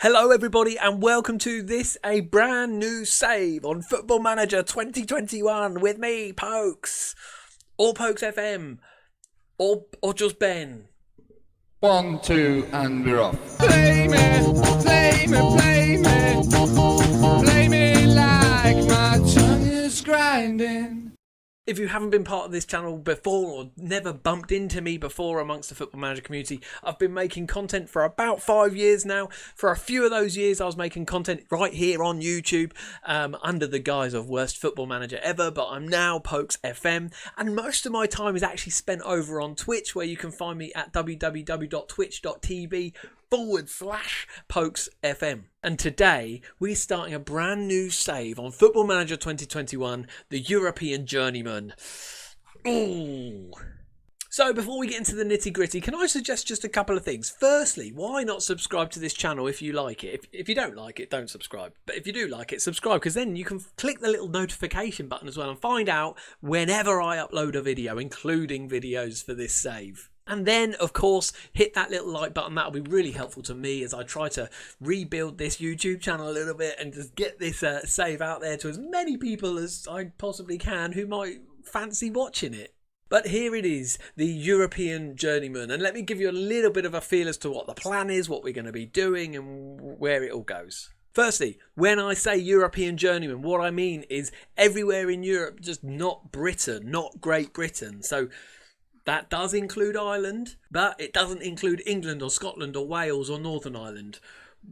Hello everybody and welcome to a brand new save on Football Manager 2021 with me, Pokes, or Pokes FM, or just Ben. 1, 2, and we're off. Play me, play me, play me. Play me like my tongue is grinding. If you haven't been part of this channel before or never bumped into me before amongst the Football Manager community, I've been making content for about 5 years now. For a few of those years I was making content right here on YouTube under the guise of Worst Football Manager Ever, but I'm now Pokes FM, and most of my time is actually spent over on Twitch, where you can find me at www.twitch.tv/Pokes FM. And today we're starting a brand new save on Football Manager 2021, the European Journeyman. Ooh. So before we get into the nitty gritty, can I suggest just a couple of things? Firstly, why not subscribe to this channel if you like it? If you don't like it, don't subscribe. But if you do like it, subscribe, because then you can click the little notification button as well and find out whenever I upload a video, including videos for this save. And then, of course, hit that little like button. That'll be really helpful to me as I try to rebuild this YouTube channel a little bit and just get this save out there to as many people as I possibly can who might fancy watching it. But here it is, the European Journeyman. And let me give you a little bit of a feel as to what the plan is, what we're going to be doing and where it all goes. Firstly, when I say European Journeyman, what I mean is everywhere in Europe, just not Britain, not Great Britain. So that does include Ireland, but it doesn't include England or Scotland or Wales or Northern Ireland.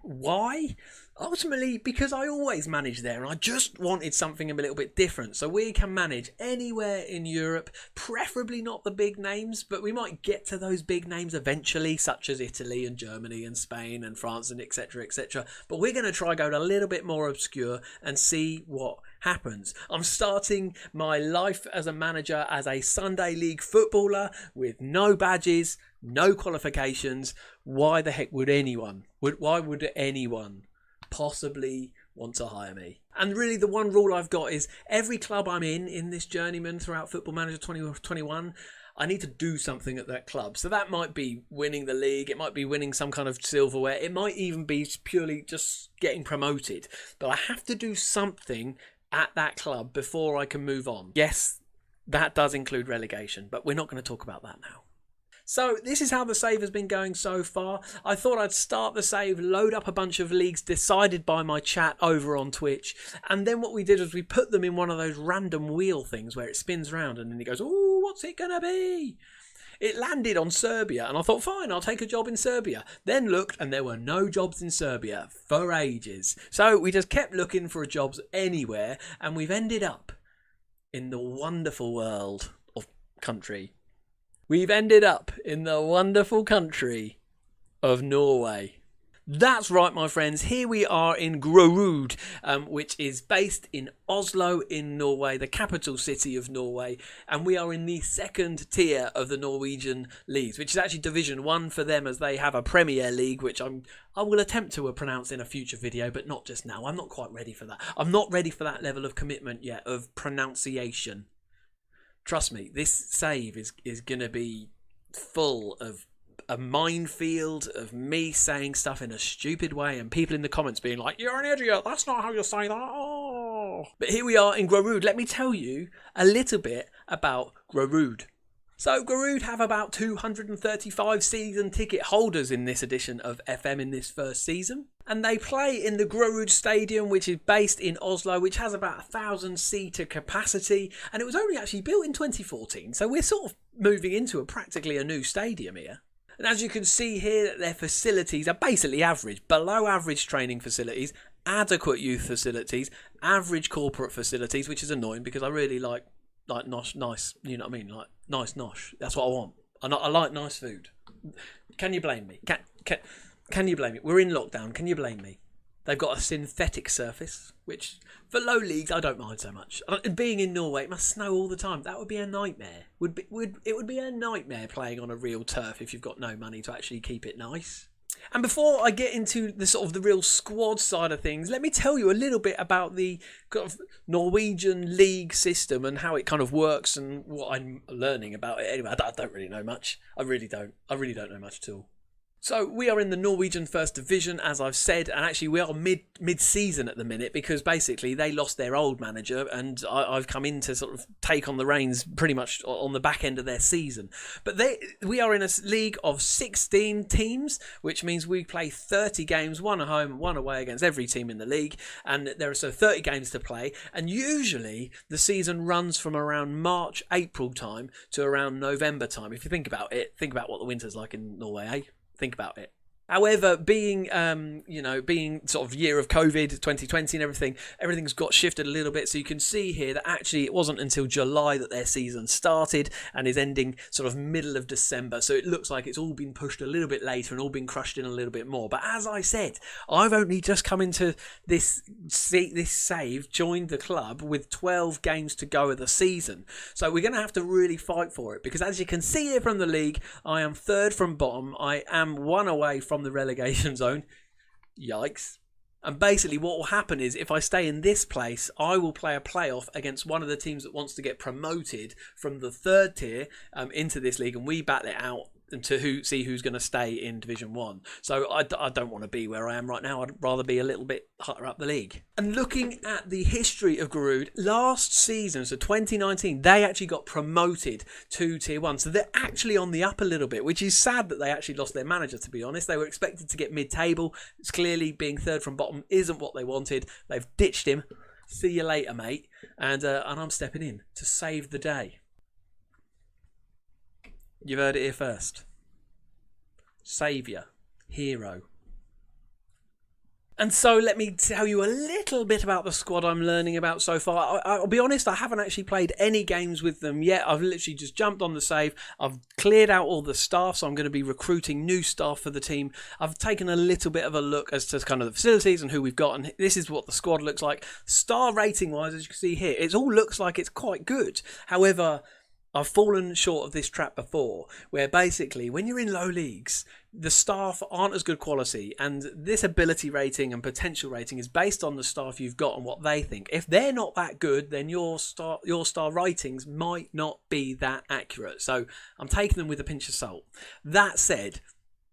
Why? Ultimately, because I always manage there and I just wanted something a little bit different. So we can manage anywhere in Europe, preferably not the big names, but we might get to those big names eventually, such as Italy and Germany and Spain and France and etc, etc. But we're going to try go a little bit more obscure and see what happens. I'm starting my life as a manager as a Sunday League footballer with no badges, no qualifications. Why the heck would anyone? Why would anyone possibly want to hire me? And really the one rule I've got is every club I'm in this journeyman throughout Football Manager 2021, I need to do something at that club. So that might be winning the league, it might be winning some kind of silverware, it might even be purely just getting promoted. But I have to do something at that club before I can move on. Yes, that does include relegation, but we're not going to talk about that now. So this is how the save has been going so far. I thought I'd start the save, load up a bunch of leagues decided by my chat over on Twitch, and then what we did was we put them in one of those random wheel things where it spins round and then it goes, "Ooh, what's it gonna be?" It landed on Serbia and I thought, fine, I'll take a job in Serbia. Then looked and there were no jobs in Serbia for ages. So we just kept looking for jobs anywhere and we've ended up in the wonderful world of country. We've ended up in the wonderful country of Norway. That's right, my friends. Here we are in Grorud, which is based in Oslo in Norway, the capital city of Norway. And we are in the second tier of the Norwegian leagues, which is actually Division 1 for them, as they have a Premier League, which I will attempt to pronounce in a future video, but not just now. I'm not quite ready for that. I'm not ready for that level of commitment yet, of pronunciation. Trust me, this save is going to be full of a minefield of me saying stuff in a stupid way and people in the comments being like, "You're an idiot, that's not how you say that." Oh. But here we are in Grorud. Let me tell you a little bit about Grorud. So Grorud have about 235 season ticket holders in this edition of FM in this first season. And they play in the Grorud Stadium, which is based in Oslo, which has about 1,000 seater capacity. And it was only actually built in 2014. So we're sort of moving into practically a new stadium here. And as you can see here, their facilities are basically average, below average training facilities, adequate youth facilities, average corporate facilities, which is annoying because I really like nice, you know what I mean? Like nice nosh. That's what I want. I like nice food. Can you blame me? Can you blame me? We're in lockdown. Can you blame me? They've got a synthetic surface, which for low leagues I don't mind so much. And being in Norway, it must snow all the time. That would be a nightmare. It would be a nightmare playing on a real turf if you've got no money to actually keep it nice. And before I get into the sort of the real squad side of things, let me tell you a little bit about the kind of Norwegian league system and how it kind of works and what I'm learning about it. Anyway, I don't really know much. I really don't know much at all. So we are in the Norwegian First Division, as I've said, and actually we are mid-season at the minute because basically they lost their old manager and I've come in to sort of take on the reins pretty much on the back end of their season. But we are in a league of 16 teams, which means we play 30 games, one at home, one away against every team in the league, and there are so 30 games to play, and usually the season runs from around March, April time to around November time. If you think about it, think about what the winter's like in Norway, eh? Think about it. However, being sort of year of COVID, 2020 and everything's got shifted a little bit. So you can see here that actually it wasn't until July that their season started and is ending sort of middle of December. So it looks like it's all been pushed a little bit later and all been crushed in a little bit more. But as I said, I've only just come into this save, joined the club with 12 games to go of the season. So we're going to have to really fight for it because as you can see here from the league, I am third from bottom. I am one away from the relegation zone. Yikes. And basically what will happen is if I stay in this place, I will play a playoff against one of the teams that wants to get promoted from the third tier into this league, and we battle it out to see who's going to stay in Division 1. So I don't want to be where I am right now. I'd rather be a little bit higher up the league. And looking at the history of Grud, last season, so 2019, they actually got promoted to Tier 1. So they're actually on the up a little bit, which is sad that they actually lost their manager, to be honest. They were expected to get mid-table. It's clearly being third from bottom isn't what they wanted. They've ditched him. See you later, mate. And I'm stepping in to save the day. You've heard it here first. Saviour. Hero. And so let me tell you a little bit about the squad I'm learning about so far. I'll be honest, I haven't actually played any games with them yet. I've literally just jumped on the save. I've cleared out all the staff, so I'm going to be recruiting new staff for the team. I've taken a little bit of a look as to kind of the facilities and who we've got, and this is what the squad looks like. Star rating wise, as you can see here, it all looks like it's quite good. However, I've fallen short of this trap before, where basically when you're in low leagues, the staff aren't as good quality, and this ability rating and potential rating is based on the staff you've got and what they think. If they're not that good, then your star ratings might not be that accurate. So I'm taking them with a pinch of salt. That said,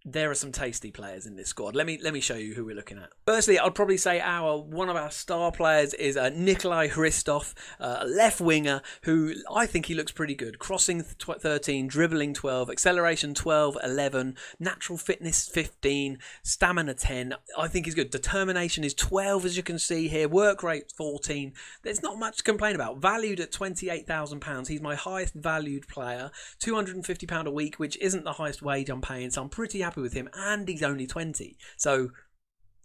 there are some tasty players in this squad. Let me show you who we're looking at. Firstly, I'd probably say one of our star players is Nikolai Hristof, a left winger who I think he looks pretty good. Crossing 13, dribbling 12, acceleration 12, 11, natural fitness 15, stamina 10. I think he's good. Determination is 12, as you can see here. Work rate 14. There's not much to complain about. Valued at £28,000. He's my highest valued player. £250 a week, which isn't the highest wage I'm paying, so I'm pretty happy with him, and he's only 20, so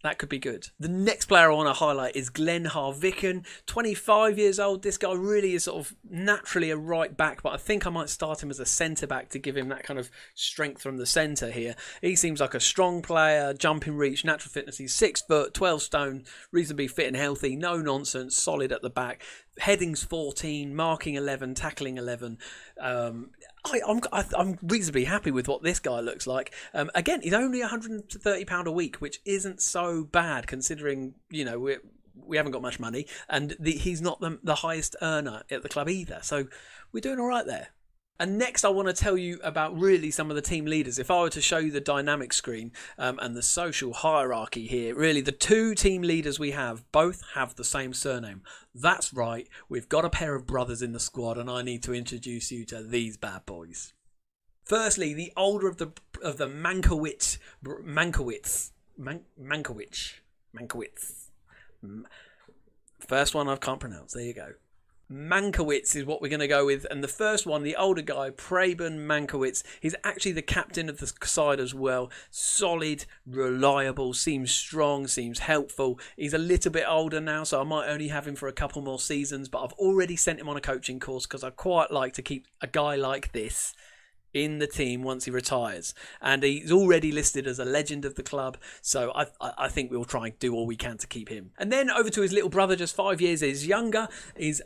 that could be good. The next player I want to highlight is Glenn Harvicken, 25 years old. This guy really is sort of naturally a right back, but I think I might start him as a centre back to give him that kind of strength from the centre here. He seems like a strong player, jumping reach, natural fitness. He's 6 foot, 12 stone, reasonably fit and healthy, no nonsense, solid at the back. Headings 14, marking 11, tackling 11. I'm reasonably happy with what this guy looks like. Again, he's only £130 a week, which isn't so bad considering, you know, we haven't got much money, and he's not the highest earner at the club either. So we're doing all right there. And next I want to tell you about really some of the team leaders. If I were to show you the dynamic screen and the social hierarchy here, really the two team leaders we have both have the same surname. That's right, we've got a pair of brothers in the squad, and I need to introduce you to these bad boys. Firstly, the older of the Manquish. First one I can't pronounce. There you go. Mankiewicz is what we're going to go with, and the first one, the older guy, Preben Mankiewicz, he's actually the captain of the side as well. Solid, reliable, seems strong, seems helpful. He's a little bit older now, so I might only have him for a couple more seasons, but I've already sent him on a coaching course because I quite like to keep a guy like this in the team once he retires, and he's already listed as a legend of the club, so I think we'll try and do all we can to keep him. And then over to his little brother, just 5 years younger, is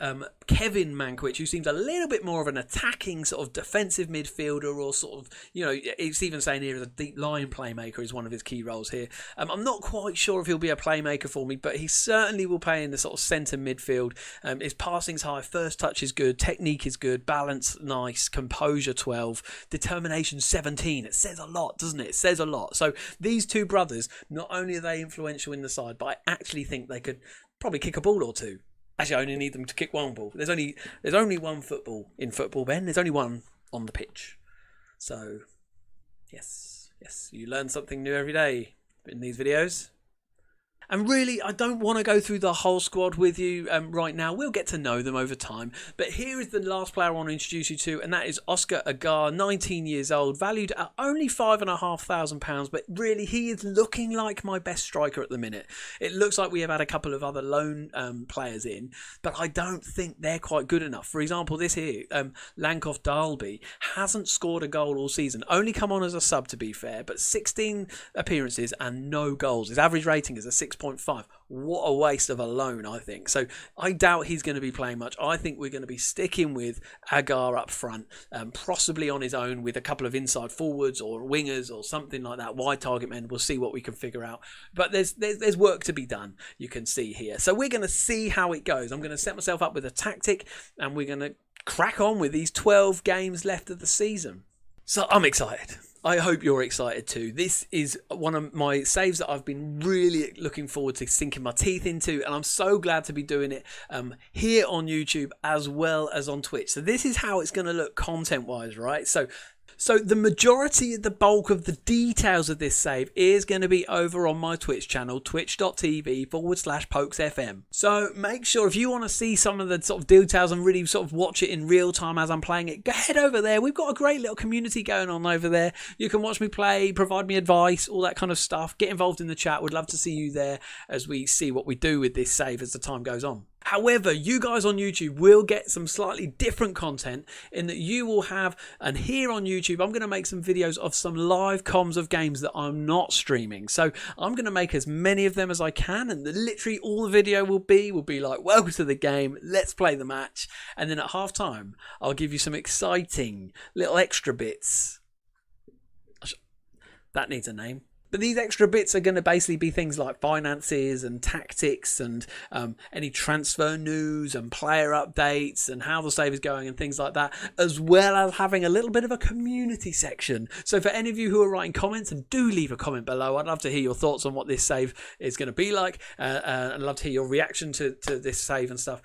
Kevin Manquish, who seems a little bit more of an attacking sort of defensive midfielder, or sort of, you know, it's even saying here as a deep line playmaker is one of his key roles here. I'm not quite sure if he'll be a playmaker for me, but he certainly will play in the sort of centre midfield. His passing's high, first touch is good, technique is good, balance nice, composure 12. determination 17. It says a lot, doesn't it? It says a lot. So these two brothers, not only are they influential in the side, but I actually think they could probably kick a ball or two. Actually, I only need them to kick one ball. There's only one football in football, Ben. There's only one on the pitch. So, yes, you learn something new every day in these videos. And really, I don't want to go through the whole squad with you right now. We'll get to know them over time. But here is the last player I want to introduce you to, and that is Oscar Agar, 19 years old, valued at only £5,500. But really, he is looking like my best striker at the minute. It looks like we have had a couple of other loan players in, but I don't think they're quite good enough. For example, this here, Lankoff Dalby, hasn't scored a goal all season. Only come on as a sub, to be fair, but 16 appearances and no goals. His average rating is a 6.5. What a waste of a loan, I think. So I doubt he's going to be playing much. I think we're going to be sticking with Agar up front, possibly on his own with a couple of inside forwards or wingers or something like that. Wide target men. We'll see what we can figure out. But there's work to be done, you can see here. So we're going to see how it goes. I'm going to set myself up with a tactic, and we're going to crack on with these 12 games left of the season. So I'm excited. I hope you're excited too. This is one of my saves that I've been really looking forward to sinking my teeth into, and I'm so glad to be doing it here on YouTube as well as on Twitch. So this is how it's going to look content-wise, right? So the majority of the bulk of the details of this save is going to be over on my Twitch channel, twitch.tv/PokesFM. So make sure if you want to see some of the sort of details and really sort of watch it in real time as I'm playing it, go head over there. We've got a great little community going on over there. You can watch me play, provide me advice, all that kind of stuff. Get involved in the chat. Would love to see you there as we see what we do with this save as the time goes on. However, you guys on YouTube will get some slightly different content in that you will have, and here on YouTube, I'm going to make some videos of some live comms of games that I'm not streaming. So I'm going to make as many of them as I can, and literally all the video will be like, welcome to the game, let's play the match. And then at half time, I'll give you some exciting little extra bits. That needs a name. But these extra bits are going to basically be things like finances and tactics and any transfer news and player updates and how the save is going and things like that, as well as having a little bit of a community section. So for any of you who are writing comments, and do leave a comment below, I'd love to hear your thoughts on what this save is going to be like. I'd love to hear your reaction to this save and stuff.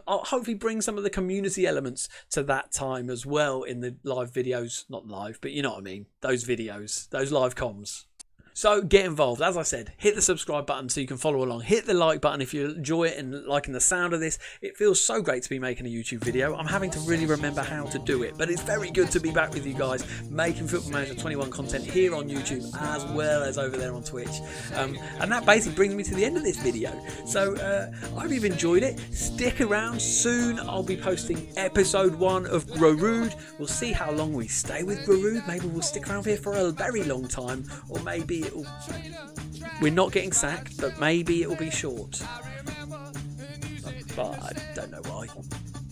I'll hopefully bring some of the community elements to that time as well in the live videos. Not live, but you know what I mean. Those videos, those live comms. So get involved. As I said, hit the subscribe button so you can follow along. Hit the like button if you enjoy it and liking the sound of this. It feels so great to be making a YouTube video. I'm having to really remember how to do it, but it's very good to be back with you guys making Football Manager 21 content here on YouTube as well as over there on Twitch. And that basically brings me to the end of this video. So I hope you've enjoyed it. Stick around. Soon I'll be posting episode 1 of Grorude. We'll see how long we stay with Grorude. Maybe we'll stick around here for a very long time, or maybe we're not getting sacked, but maybe it will be short. But I don't know why.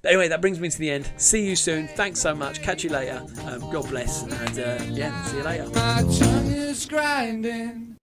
But anyway, that brings me to the end. See you soon. Thanks so much. Catch you later. God bless. And yeah, see you later. My tongue is grinding.